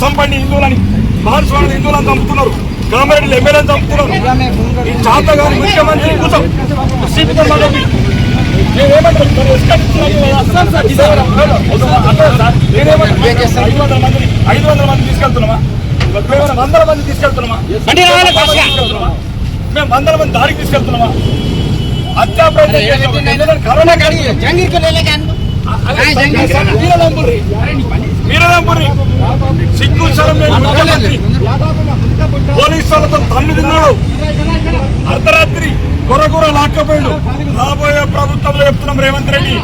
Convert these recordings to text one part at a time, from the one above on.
సంపండి హిందువులని మహాస్వామి హిందువులను చంపుతున్నారు. కామారెడ్డిలో ఎమ్మెల్యేని చంపుతున్నారు. ఈ చాతగాని ముఖ్యమంత్రి కోసం 500 మంది తీసుకెళ్తున్నామా? 100 మంది తీసుకెళ్తున్నామా? మేము 100 మంది దారికి తీసుకెళ్తున్నామా? హత్యా ప్రయత్నం మీరదంపురి సిగ్గు శరం ముఖ్యమంత్రి పోలీసు వాళ్ళతో తన్ను తిన్నాడు. అర్ధరాత్రి కొరగొర లాక్కపోయాడు. రాబోయే ప్రభుత్వంలో చెప్తున్నాం రేవంత్ రెడ్డి,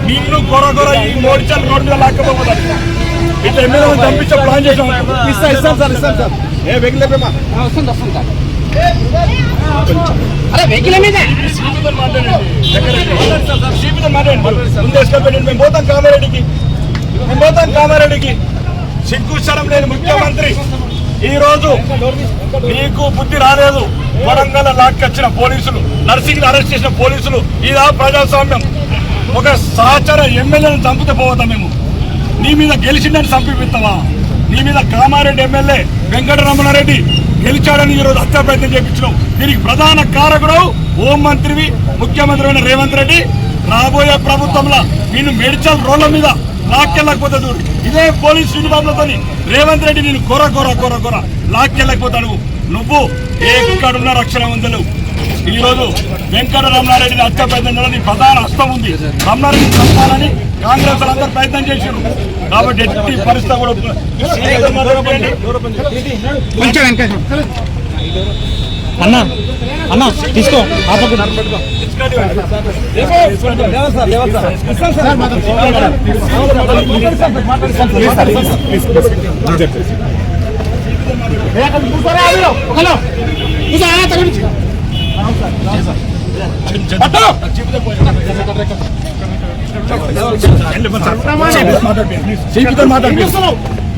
నిన్ను కొరగొర ఈ మోడిచల్ రోడ్డు మీద లాక్కపోతాడు. ఇట్లా ఎమ్మెల్యేలను చంపించే ప్లాన్ చేసాం. మేము పోతాం కామారెడ్డికి. సిగ్గు శరం లేని ముఖ్యమంత్రి ఈ రోజు నీకు బుద్ధి రాలేదు. వరంగల్ లాక్కొచ్చిన పోలీసులు, నర్సింగ్ అరెస్ట్ చేసిన పోలీసులు, ఇదా ప్రజాస్వామ్యం? ఒక సహచర ఎమ్మెల్యేలను చంపితే పోతాం మేము. నీ మీద గెలిచిందని చంపిస్తావా? నీ మీద కామారెడ్డి ఎమ్మెల్యే వెంకటరమణారెడ్డి గెలిచాడని ఈరోజు హత్యా ప్రయత్నం చేయించినావు. దీనికి ప్రధాన కారకుడు హోంమంత్రివి, ముఖ్యమంత్రి అయిన రేవంత్ రెడ్డి. రాబోయే ప్రభుత్వంలో నేను మెడికల్ రోడ్ల మీద లాక్కెళ్ళకపోతే చూడు, ఇదే పోలీస్ యూనిఫామ్లతో రేవంత్ రెడ్డి నేను కొర లాక్కెళ్ళకపోతాడు. నువ్వు ఎక్కడున్న రక్షణ ఉందలు. ఈ రోజు వెంకటరమణారెడ్డిని హత్య ప్రయత్నం నీ ప్రధాన హస్తం ఉంది. రమణారెడ్డి చంపాలని కాంగ్రెస్ అందరూ ప్రయత్నం చేశారు. కాబట్టి ఎట్టి పరిస్థితి కూడా అన్నా తీసుకో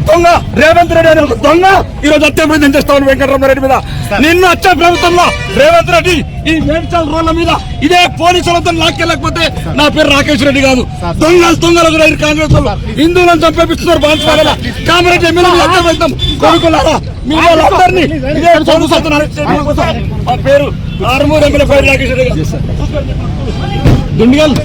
దొంగ రేవంత్ రెడ్డి అని ఒక దొంగ ఈరోజు హత్య ప్రయత్నం చేస్తామని వెంకటరమణారెడ్డి మీద. నిన్ను వచ్చే ప్రభుత్వంలో రేవంత్ రెడ్డి ఈ మేడ్చల్ రోడ్ల మీద ఇదే పోలీసులతో లాక్కెళ్ళకపోతే నా పేరు రాకేష్ రెడ్డి కాదు. దొంగలకు కాంగ్రెస్ వాళ్ళు హిందువులను చంపేపిస్తున్నారు. బాన్స్వాడ కామారెడ్డి ఎమ్మెల్యే హత్య ప్రయత్నం కొడుకులారా మీ వాళ్ళందరినీ ఇదే పోలీసులతో మా పేరు ఆర్మూర్ ఎమ్మెల్యే పేరు రాకేష్ రెడ్డి గారు. దుండిగల్